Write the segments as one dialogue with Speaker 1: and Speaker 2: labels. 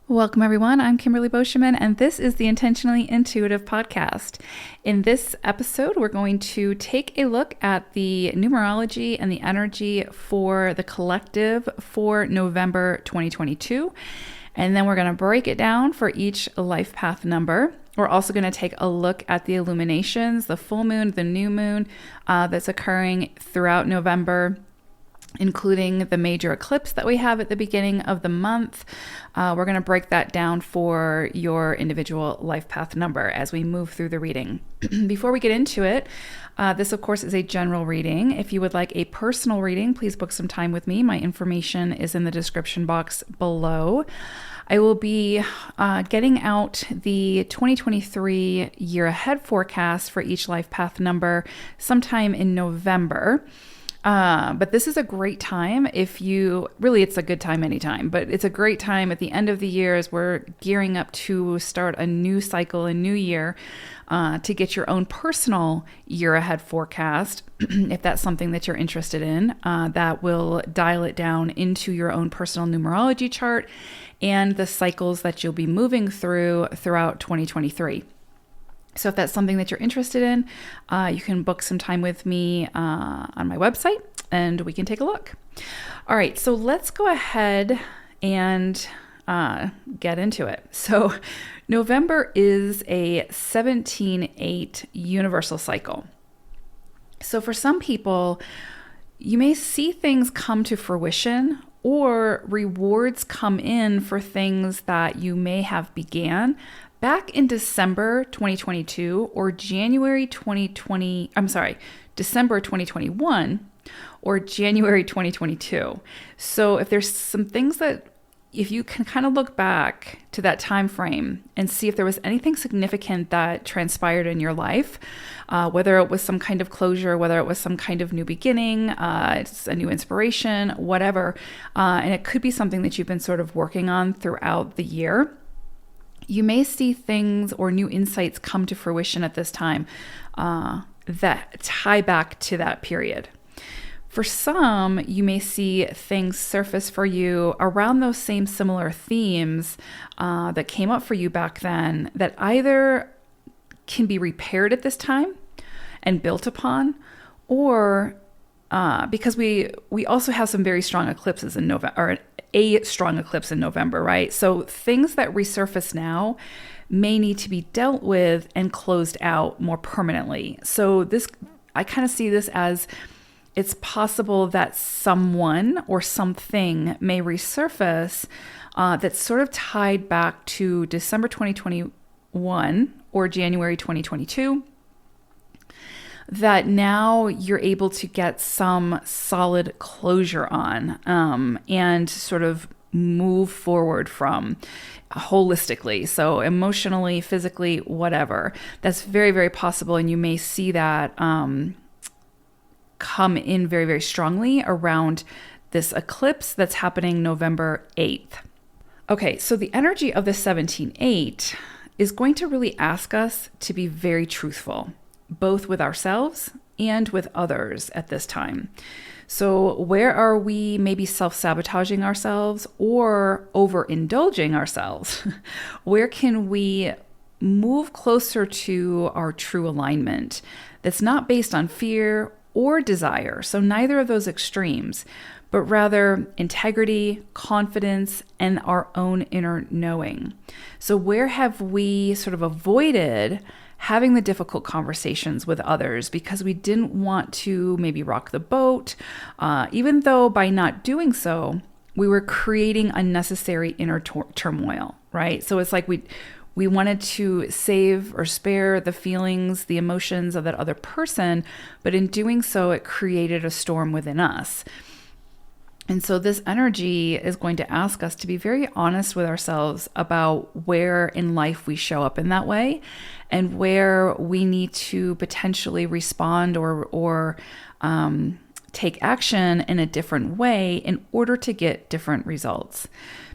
Speaker 1: Welcome, everyone. I'm Kimberly Boscheman, and this is the Intentionally Intuitive podcast. In this episode, we're going to take a look at the numerology and the energy for the collective for November 2022. And then we're going to break it down for each life path number. We're also going to take a look at the illuminations, the full moon, the new moon that's occurring throughout November, including the major eclipse that we have at the beginning of the month. We're going to break that down for your individual life path number as we move through the reading. Before we get into it, this, of course, is a general reading. If you would like a personal reading, please book some time with me. My information is in the description box below. I will be getting out the 2023 year ahead forecast for each life path number sometime in November. But this is a great time it's a good time anytime, but it's a great time at the end of the year as we're gearing up to start a new cycle, a new year, to get your own personal year ahead forecast. If that's something that you're interested in, that will dial it down into your own personal numerology chart and the cycles that you'll be moving throughout 2023. So if that's something that you're interested in, you can book some time with me on my website and we can take a look. All right, so let's go ahead and get into it. So November is a 17-8 universal cycle. So for some people, you may see things come to fruition or rewards come in for things that you may have began back in December 2022 or December 2021 or January 2022. So if there's some things that, if you can kind of look back to that time frame and see if there was anything significant that transpired in your life, whether it was some kind of closure, whether it was some kind of new beginning, it's a new inspiration, whatever, and it could be something that you've been sort of working on throughout the year, you may see things or new insights come to fruition at this time that tie back to that period. For some, you may see things surface for you around those same similar themes that came up for you back then that either can be repaired at this time and built upon, or because we also have some very strong eclipses in November, or a strong eclipse in November, right? So things that resurface now may need to be dealt with and closed out more permanently. So I kind of see this as it's possible that someone or something may resurface that's sort of tied back to December 2021 or January 2022, that now you're able to get some solid closure on and sort of move forward from holistically. So emotionally, physically, whatever. That's very, very possible. And you may see that come in very, very strongly around this eclipse that's happening November 8th. Okay, so the energy of the 17-8 is going to really ask us to be very truthful, both with ourselves and with others at this time. So where are we maybe self-sabotaging ourselves or overindulging ourselves? Where can we move closer to our true alignment that's not based on fear or desire? So neither of those extremes, but rather integrity, confidence, and our inner inner knowing. So where have we sort of avoided having the difficult conversations with others because we didn't want to maybe rock the boat, even though by not doing so, we were creating unnecessary inner turmoil, right? So it's like we wanted to save or spare the feelings, the emotions of that other person, but in doing so, it created a storm within us. And so this energy is going to ask us to be very honest with ourselves about where in life we show up in that way and where we need to potentially respond or take action in a different way in order to get different results.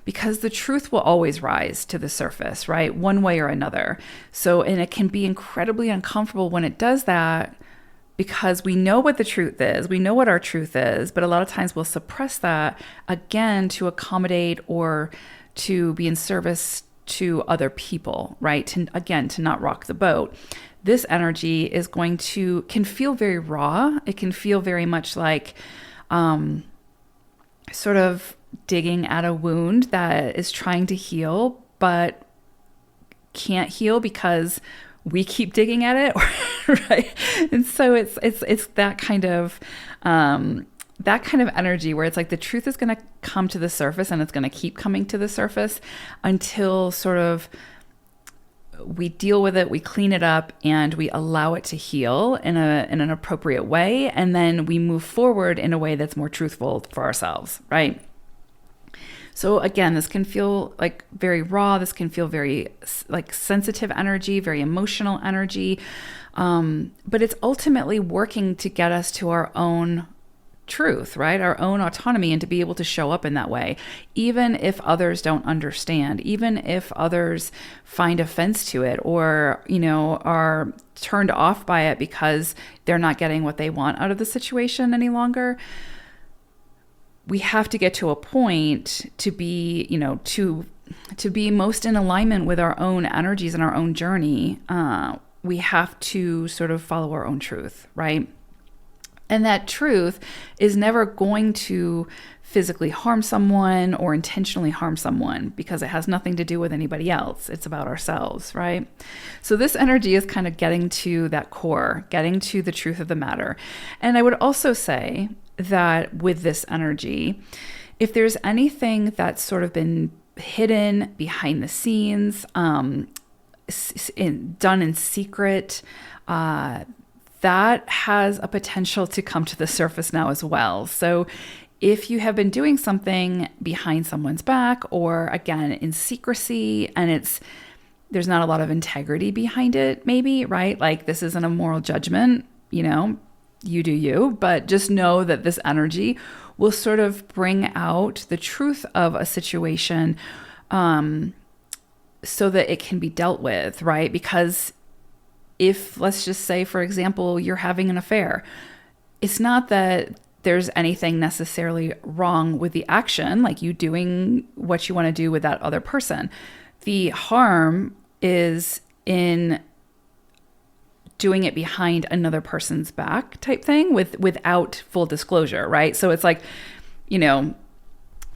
Speaker 1: Because the truth will always rise to the surface, right? One way or another. So, and it can be incredibly uncomfortable when it does that, because we know what the truth is, we know what our truth is, but a lot of times we'll suppress that again to accommodate or to be in service to other people, right? To not rock the boat. This energy can feel very raw. It can feel very much like sort of digging at a wound that is trying to heal, but can't heal because we keep digging at it, right? And so it's that kind of energy where it's like the truth is going to come to the surface, and it's going to keep coming to the surface until sort of we deal with it, we clean it up, and we allow it to heal in an appropriate way, and then we move forward in a way that's more truthful for ourselves, right? So again, this can feel like very raw. This can feel very like sensitive energy, very emotional energy. But it's ultimately working to get us to our own truth, right? Our own autonomy, and to be able to show up in that way, even if others don't understand, even if others find offense to it, or, are turned off by it because they're not getting what they want out of the situation any longer. We have to get to a point to be, to be most in alignment with our own energies and our own journey. We have to sort of follow our own truth, right? And that truth is never going to physically harm someone or intentionally harm someone, because it has nothing to do with anybody else. It's about ourselves, right? So this energy is kind of getting to that core, getting to the truth of the matter. And I would also say that with this energy, if there's anything that's sort of been hidden behind the scenes, done in secret, that has a potential to come to the surface now as well. So if you have been doing something behind someone's back, or again, in secrecy, and there's not a lot of integrity behind it, maybe, right? Like, this isn't a moral judgment, you do you, but just know that this energy will sort of bring out the truth of a situation, so that it can be dealt with, right? Because if, let's just say, for example, you're having an affair, it's not that there's anything necessarily wrong with the action, like you doing what you want to do with that other person. The harm is in doing it behind another person's back type thing without full disclosure, right? So it's like, you know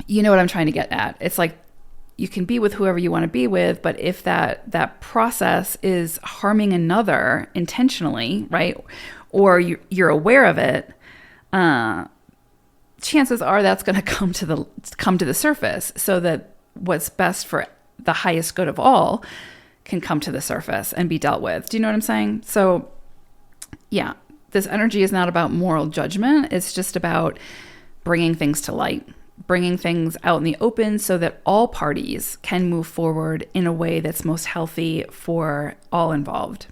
Speaker 1: what I'm trying to get at. It's like, you can be with whoever you want to be with, but if that process is harming another intentionally, right, or you're aware of it, chances are that's going to come to the surface, so that what's best for the highest good of all can come to the surface and be dealt with. Do you know what I'm saying? So, yeah, this energy is not about moral judgment. It's just about bringing things to light, bringing things out in the open, so that all parties can move forward in a way that's most healthy for all involved.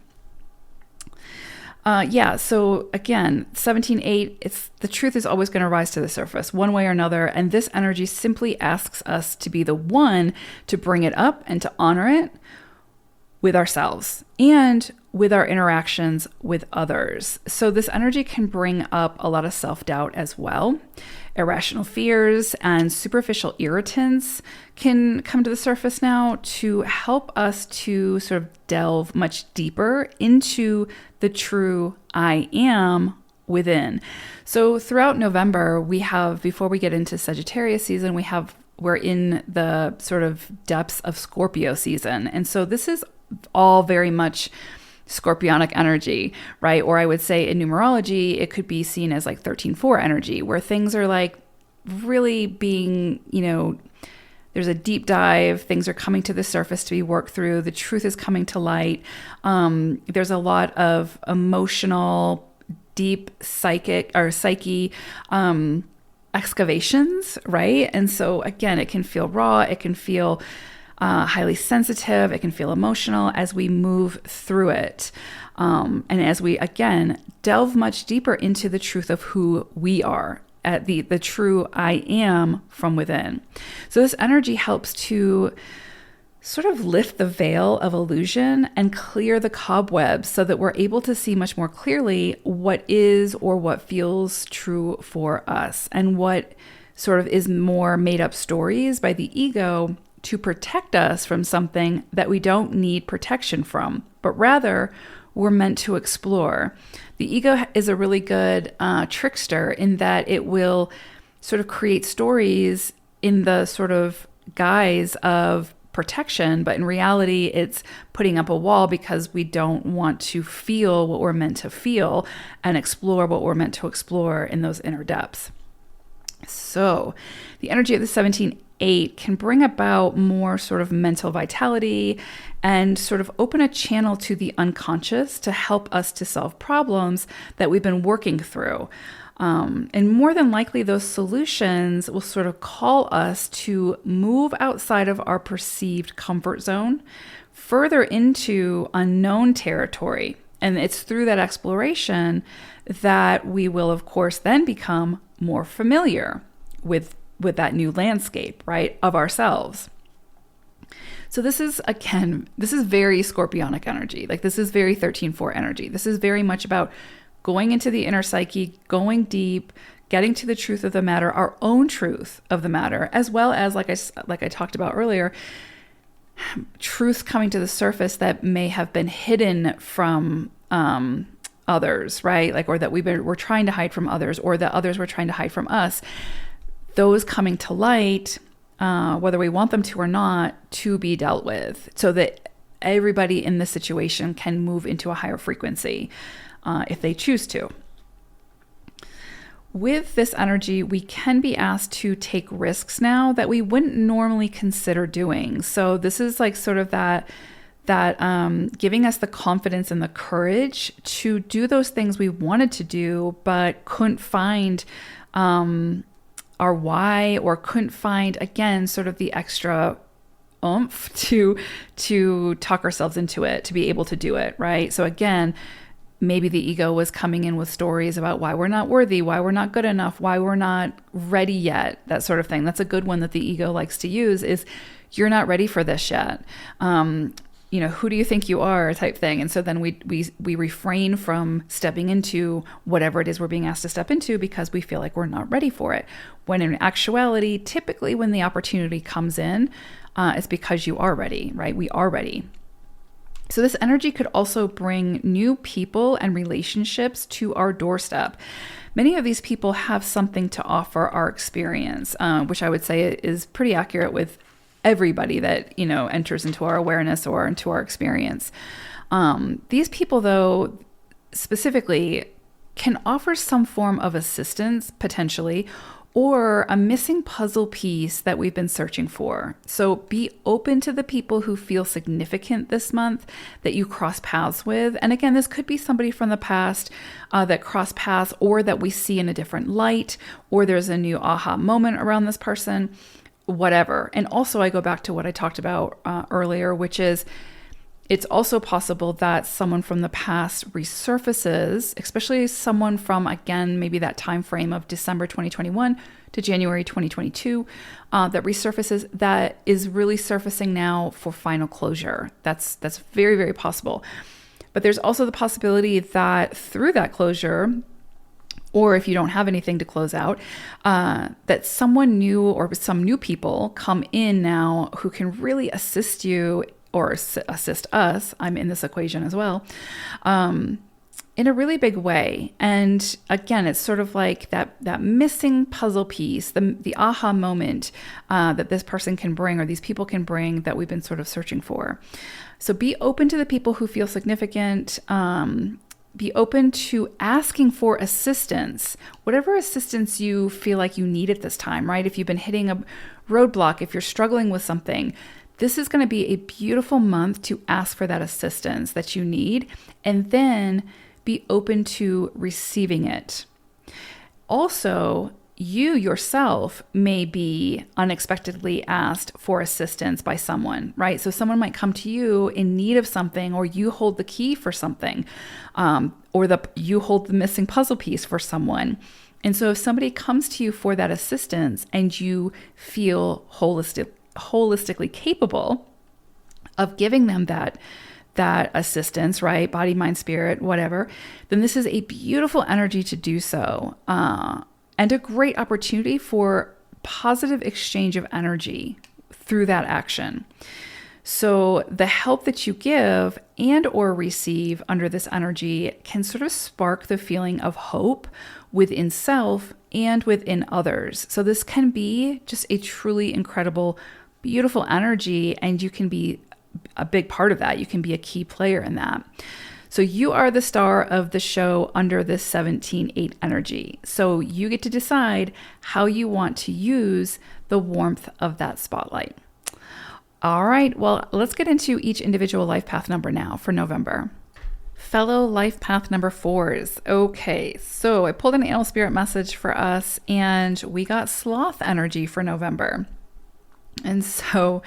Speaker 1: So again, 17.8, the truth is always going to rise to the surface one way or another. And this energy simply asks us to be the one to bring it up and to honor it with ourselves and with our interactions with others. So this energy can bring up a lot of self-doubt as well. Irrational fears and superficial irritants can come to the surface now to help us to sort of delve much deeper into the true I am within. So throughout November, before we get into Sagittarius season, we're in the sort of depths of Scorpio season. And so this is all very much Scorpionic energy, right? Or I would say in numerology, it could be seen as like 13.4 energy, where things are like really being, there's a deep dive, things are coming to the surface to be worked through, the truth is coming to light. There's a lot of emotional, deep psyche excavations, right? And so again, it can feel raw, it can feel highly sensitive, it can feel emotional as we move through it. And as we, again, delve much deeper into the truth of who we are, at the true I am from within. So this energy helps to sort of lift the veil of illusion and clear the cobwebs so that we're able to see much more clearly what is or what feels true for us, and what sort of is more made up stories by the ego to protect us from something that we don't need protection from, but rather we're meant to explore. The ego is a really good trickster in that it will sort of create stories in the sort of guise of protection, but in reality, it's putting up a wall because we don't want to feel what we're meant to feel and explore what we're meant to explore in those inner depths. So the energy of the 17-8 can bring about more sort of mental vitality and sort of open a channel to the unconscious to help us to solve problems that we've been working through. And more than likely, those solutions will sort of call us to move outside of our perceived comfort zone, further into unknown territory. And it's through that exploration that we will, of course, then become more familiar with that new landscape, right, of ourselves. So this is very scorpionic energy. Like this is very 13-4 energy. This is very much about going into the inner psyche, going deep, getting to the truth of the matter, our own truth of the matter, as well as, like I talked about earlier, truths coming to the surface that may have been hidden from others, right? Like, or that we're trying to hide from others, or that others were trying to hide from us. Those coming to light, whether we want them to or not, to be dealt with, so that everybody in this situation can move into a higher frequency. If they choose to. With this energy, we can be asked to take risks now that we wouldn't normally consider doing. So this is like sort of that giving us the confidence and the courage to do those things we wanted to do, but couldn't find our why, or couldn't find, again, sort of the extra oomph to talk ourselves into it, to be able to do it, right? So again, maybe the ego was coming in with stories about why we're not worthy, why we're not good enough, why we're not ready yet, that sort of thing. That's a good one that the ego likes to use, is you're not ready for this yet. Who do you think you are, type thing. And so then we refrain from stepping into whatever it is we're being asked to step into because we feel like we're not ready for it. When in actuality, typically when the opportunity comes in, it's because you are ready, right? We are ready. So this energy could also bring new people and relationships to our doorstep. Many of these people have something to offer our experience, which I would say is pretty accurate with everybody that, enters into our awareness or into our experience. These people, though, specifically can offer some form of assistance, potentially, or a missing puzzle piece that we've been searching for. So be open to the people who feel significant this month that you cross paths with. And again, this could be somebody from the past that cross paths, or that we see in a different light, or there's a new aha moment around this person, whatever. And also I go back to what I talked about earlier, which is it's also possible that someone from the past resurfaces, especially someone from, again, maybe that time frame of December 2021 to January 2022, that resurfaces, that is really surfacing now for final closure. That's very, very possible. But there's also the possibility that through that closure, or if you don't have anything to close out, that someone new or some new people come in now who can really assist you or assist us, I'm in this equation as well, in a really big way. And again, it's sort of like that missing puzzle piece, the aha moment that this person can bring, or these people can bring, that we've been sort of searching for. So be open to the people who feel significant. Be open to asking for assistance, whatever assistance you feel like you need at this time, right? If you've been hitting a roadblock, if you're struggling with something, this is going to be a beautiful month to ask for that assistance that you need, and then be open to receiving it. Also, you yourself may be unexpectedly asked for assistance by someone, right? So someone might come to you in need of something, or you hold the key for something, or you hold the missing puzzle piece for someone. And so if somebody comes to you for that assistance and you feel holistically capable of giving them that assistance, right? Body, mind, spirit, whatever, then this is a beautiful energy to do so. And a great opportunity for positive exchange of energy through that action. So the help that you give and or receive under this energy can sort of spark the feeling of hope within self and within others. So this can be just a truly incredible, beautiful energy, and you can be a big part of that. You can be a key player in that. So you are the star of the show under this 17-8 energy. So you get to decide how you want to use the warmth of that spotlight. All right, well, let's get into each individual life path number now for November. Fellow life path number 4s. Okay, so I pulled an animal spirit message for us, and we got sloth energy for November. And so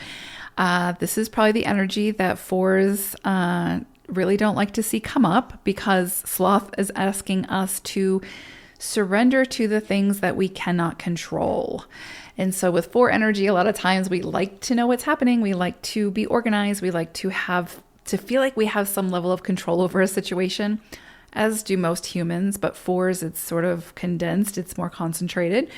Speaker 1: this is probably the energy that 4s really don't like to see come up, because sloth is asking us to surrender to the things that we cannot control. And so with 4 energy, a lot of times we like to know what's happening. We like to be organized. We like to feel like we have some level of control over a situation, as do most humans. But 4s, it's sort of condensed. It's more concentrated.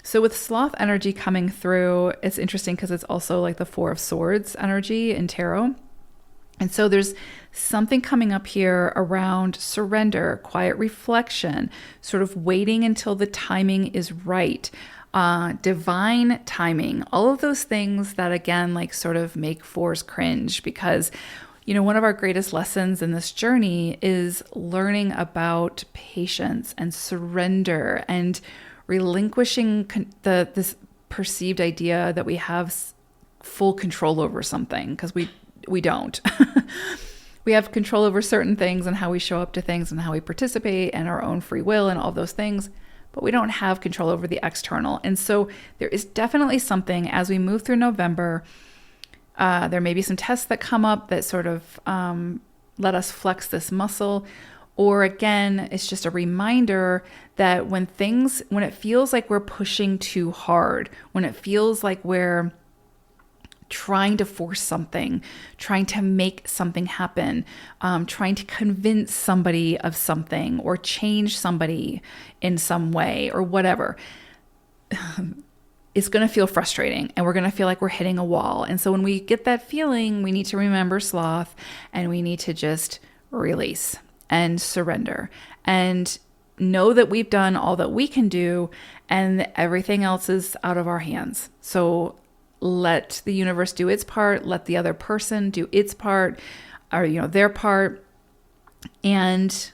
Speaker 1: So with sloth energy coming through, it's interesting because it's also like the 4 of Swords energy in tarot. And so there's something coming up here around surrender, quiet reflection, sort of waiting until the timing is right. Divine timing, all of those things that, again, like sort of make 4s cringe, because, you know, one of our greatest lessons in this journey is learning about patience and surrender and relinquishing this perceived idea that we have full control over something, because we don't. We have control over certain things and how we show up to things and how we participate and our own free will and all those things, but we don't have control over the external. And so there is definitely something as we move through November. There may be some tests that come up that sort of let us flex this muscle. Or again, it's just a reminder that when it feels like we're pushing too hard, when it feels like we're trying to force something, trying to make something happen, trying to convince somebody of something or change somebody in some way or whatever, it's going to feel frustrating, and we're going to feel like we're hitting a wall. And so when we get that feeling, we need to remember sloth, and we need to just release and surrender and know that we've done all that we can do, and everything else is out of our hands. So let the universe do its part, let the other person do its part, or, you know, their part, and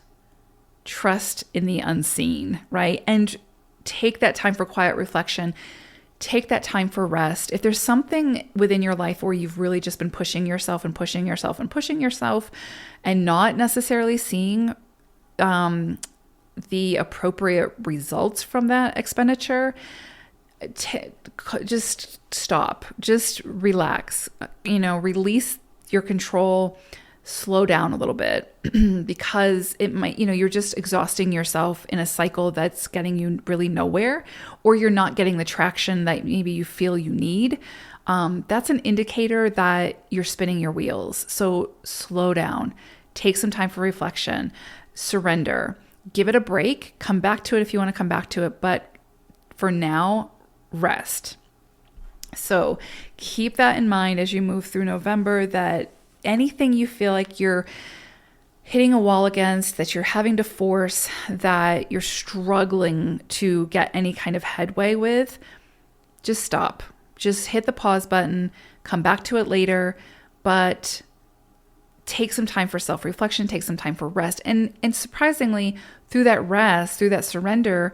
Speaker 1: trust in the unseen, right? And take that time for quiet reflection. Take that time for rest. If there's something within your life where you've really just been pushing yourself and pushing yourself and pushing yourself and not necessarily seeing the appropriate results from that expenditure, just stop, just relax, release your control, slow down a little bit, because it might, you're just exhausting yourself in a cycle that's getting you really nowhere, or you're not getting the traction that maybe you feel you need. That's an indicator that you're spinning your wheels. So slow down, take some time for reflection, surrender, give it a break, come back to it if you want to come back to it. But for now, rest. So keep that in mind as you move through November, that anything you feel like you're hitting a wall against, that you're having to force, that you're struggling to get any kind of headway with, just stop. Just hit the pause button, come back to it later, but take some time for self-reflection, take some time for rest. And surprisingly, through that rest, through that surrender,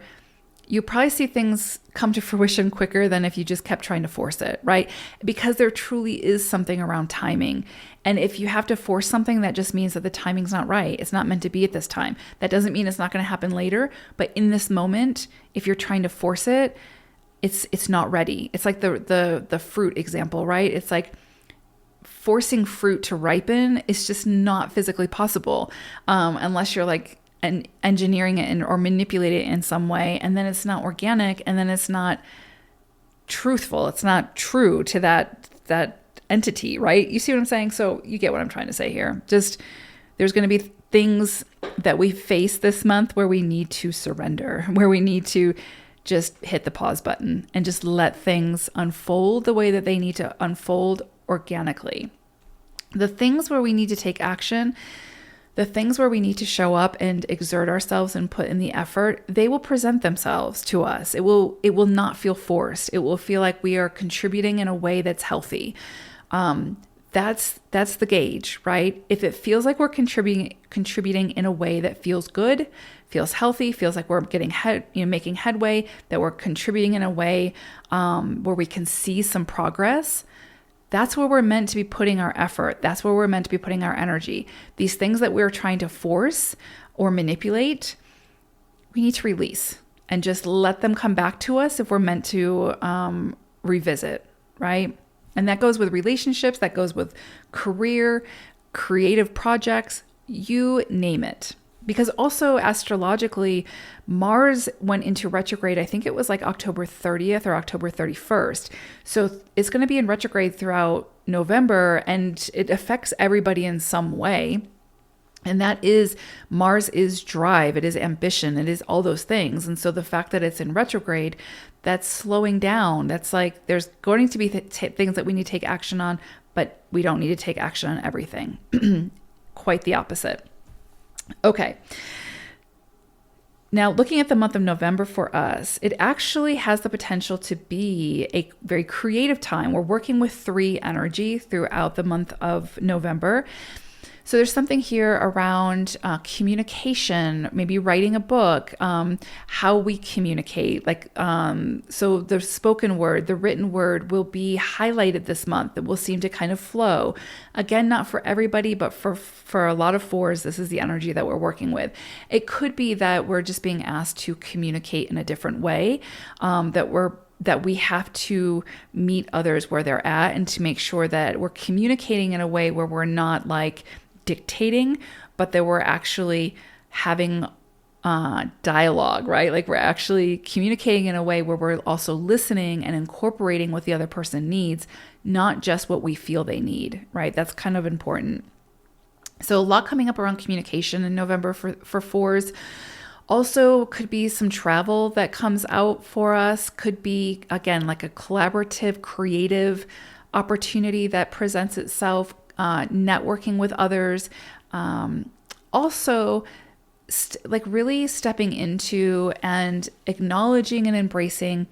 Speaker 1: you probably see things come to fruition quicker than if you just kept trying to force it, right? Because there truly is something around timing. And if you have to force something, that just means that the timing's not right. It's not meant to be at this time. That doesn't mean it's not going to happen later. But in this moment, if you're trying to force it, it's not ready. It's like the fruit example, right? It's like forcing fruit to ripen is just not physically possible unless you're like and engineering it or manipulate it in some way. And then it's not organic, and then it's not truthful. It's not true to that entity, right? You see what I'm saying? So you get what I'm trying to say here. Just there's going to be things that we face this month where we need to surrender, where we need to just hit the pause button and just let things unfold the way that they need to unfold organically. The things where we need to take action, the things where we need to show up and exert ourselves and put in the effort, they will present themselves to us. It will not feel forced. It will feel like we are contributing in a way that's healthy. That's the gauge, right? If it feels like we're contributing in a way that feels good, feels healthy, feels like we're making headway, that we're contributing in a way where we can see some progress, that's where we're meant to be putting our effort. That's where we're meant to be putting our energy. These things that we're trying to force or manipulate, we need to release and just let them come back to us if we're meant to revisit, right? And that goes with relationships, that goes with career, creative projects, you name it. Because also astrologically, Mars went into retrograde, I think it was like October 30th or October 31st. So it's going to be in retrograde throughout November, and it affects everybody in some way. And that is, Mars is drive, it is ambition, it is all those things. And so the fact that it's in retrograde, that's slowing down. That's like, there's going to be things that we need to take action on, but we don't need to take action on everything. Quite the opposite. Okay. Now, looking at the month of November for us, it actually has the potential to be a very creative time. We're working with 3 energy throughout the month of November. So there's something here around communication, maybe writing a book, how we communicate. So the spoken word, the written word will be highlighted this month. It will seem to kind of flow. Again, not for everybody, but for a lot of 4s, this is the energy that we're working with. It could be that we're just being asked to communicate in a different way, that we have to meet others where they're at and to make sure that we're communicating in a way where we're not like dictating, but that we're actually having dialogue, right? Like we're actually communicating in a way where we're also listening and incorporating what the other person needs, not just what we feel they need, right? That's kind of important. So a lot coming up around communication in November for 4s. Also could be some travel that comes out for us. Could be, again, like a collaborative, creative opportunity that presents itself, networking with others. Also, really stepping into and acknowledging and embracing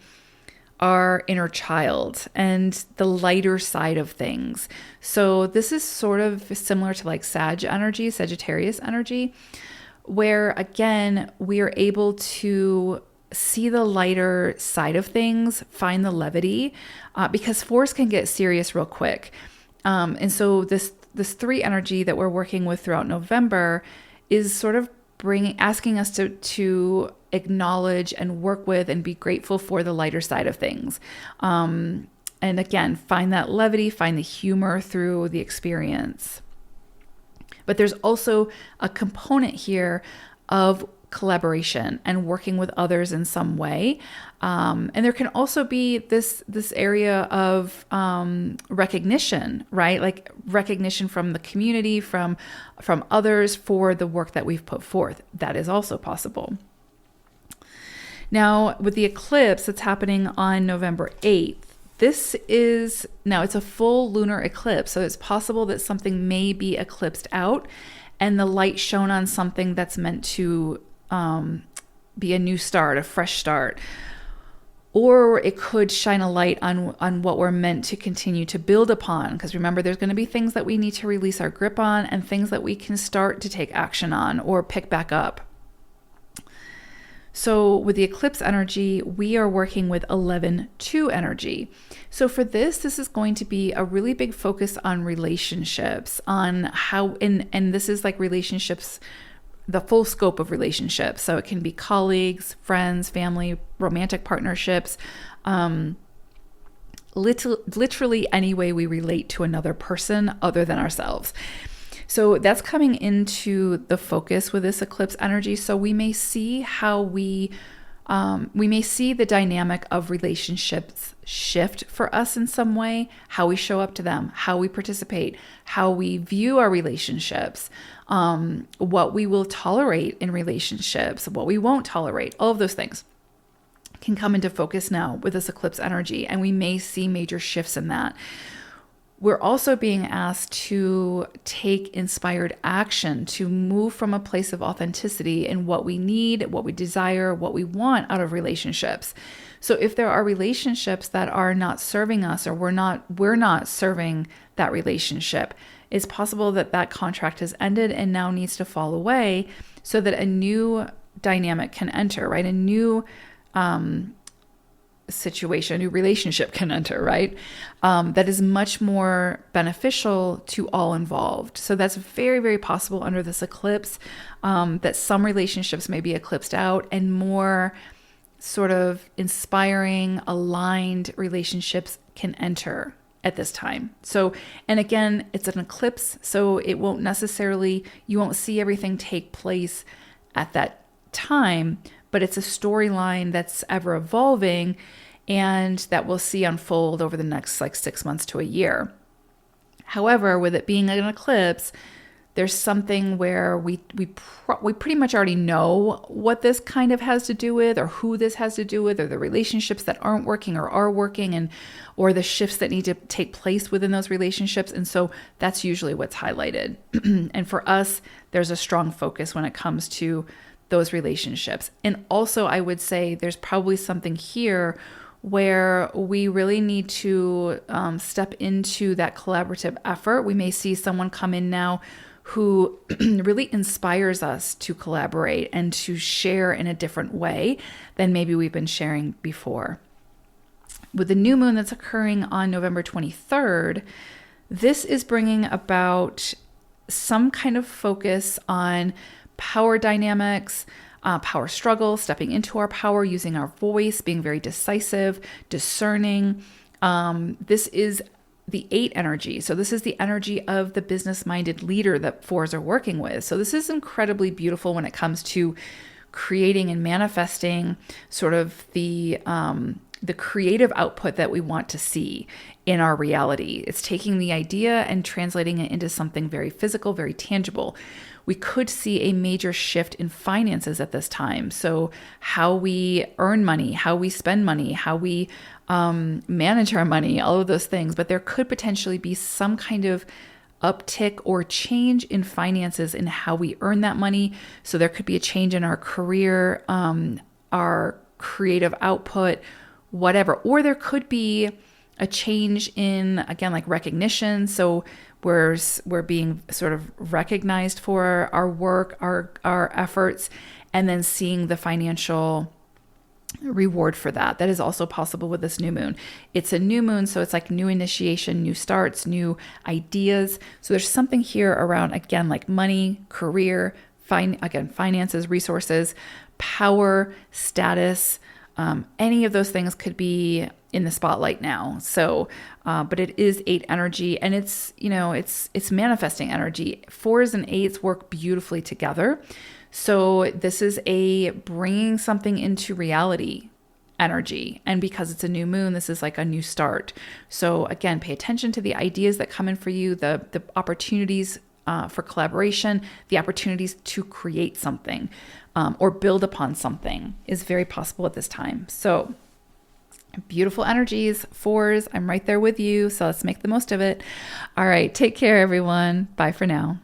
Speaker 1: our inner child and the lighter side of things. So this is sort of similar to like Sagittarius energy, where again, we are able to see the lighter side of things, find the levity, because 4s can get serious real quick. And so this 3 energy that we're working with throughout November is sort of asking us to acknowledge and work with and be grateful for the lighter side of things. And again, find that levity, find the humor through the experience. But there's also a component here of collaboration and working with others in some way. And there can also be this area of recognition, right? Like recognition from the community, from others for the work that we've put forth. That is also possible. Now, with the eclipse that's happening on November 8th, it's a full lunar eclipse. So it's possible that something may be eclipsed out and the light shone on something that's meant to be a new start, a fresh start. Or it could shine a light on what we're meant to continue to build upon. Because remember, there's going to be things that we need to release our grip on and things that we can start to take action on or pick back up. So with the eclipse energy, we are working with 11-2 energy. So for this is going to be a really big focus on relationships, on how, and this is like relationships, the full scope of relationships. So it can be colleagues, friends, family, romantic partnerships, literally any way we relate to another person other than ourselves. So that's coming into the focus with this eclipse energy. So we may see how we may see the dynamic of relationships shift for us in some way, how we show up to them, how we participate, how we view our relationships, what we will tolerate in relationships, what we won't tolerate, all of those things. can come into focus now with this eclipse energy, and we may see major shifts in that. We're also being asked to take inspired action, to move from a place of authenticity in what we need, what we desire, what we want out of relationships. So if there are relationships that are not serving us, or we're not serving that relationship, it's possible that that contract has ended and now needs to fall away so that a new dynamic can enter, right? A new situation, a new relationship can enter, right? That is much more beneficial to all involved. So that's very, very possible under this eclipse, that some relationships may be eclipsed out and more sort of inspiring, aligned relationships can enter at this time. So, and again, it's an eclipse, so it won't necessarily, you won't see everything take place at that time, but it's a storyline that's ever evolving and that we'll see unfold over the next like 6 months to a year. However, with it being an eclipse, there's something where we pretty much already know what this kind of has to do with, or who this has to do with, or the relationships that aren't working or are working, and or the shifts that need to take place within those relationships. And so that's usually what's highlighted. And for us, there's a strong focus when it comes to those relationships. And also, I would say there's probably something here where we really need to step into that collaborative effort. We may see someone come in now who really inspires us to collaborate and to share in a different way than maybe we've been sharing before. With the new moon that's occurring on November 23rd, this is bringing about some kind of focus on power dynamics, power struggle, stepping into our power, using our voice, being very decisive, discerning. This is the 8 energy. So this is the energy of the business-minded leader that 4s are working with. So this is incredibly beautiful when it comes to creating and manifesting sort of the creative output that we want to see in our reality. It's taking the idea and translating it into something very physical, very tangible. We could see a major shift in finances at this time. So how we earn money, how we spend money, how we manage our money, all of those things. But there could potentially be some kind of uptick or change in finances in how we earn that money. So there could be a change in our career, our creative output, whatever. Or there could be a change in, again, like recognition. So we're being sort of recognized for our work, our efforts, and then seeing the financial reward for that. That is also possible with this new moon. It's a new moon, so it's like new initiation, new starts, new ideas. So there's something here around, again, like money, career, finances, resources, power, status. Any of those things could be in the spotlight now. So, but it is 8 energy, and it's manifesting energy. 4s and 8s work beautifully together. So this is a bringing something into reality energy. And because it's a new moon, this is like a new start. So again, pay attention to the ideas that come in for you, the opportunities for collaboration, the opportunities to create something or build upon something is very possible at this time. So beautiful energies, 4s, I'm right there with you. So let's make the most of it. All right. Take care, everyone. Bye for now.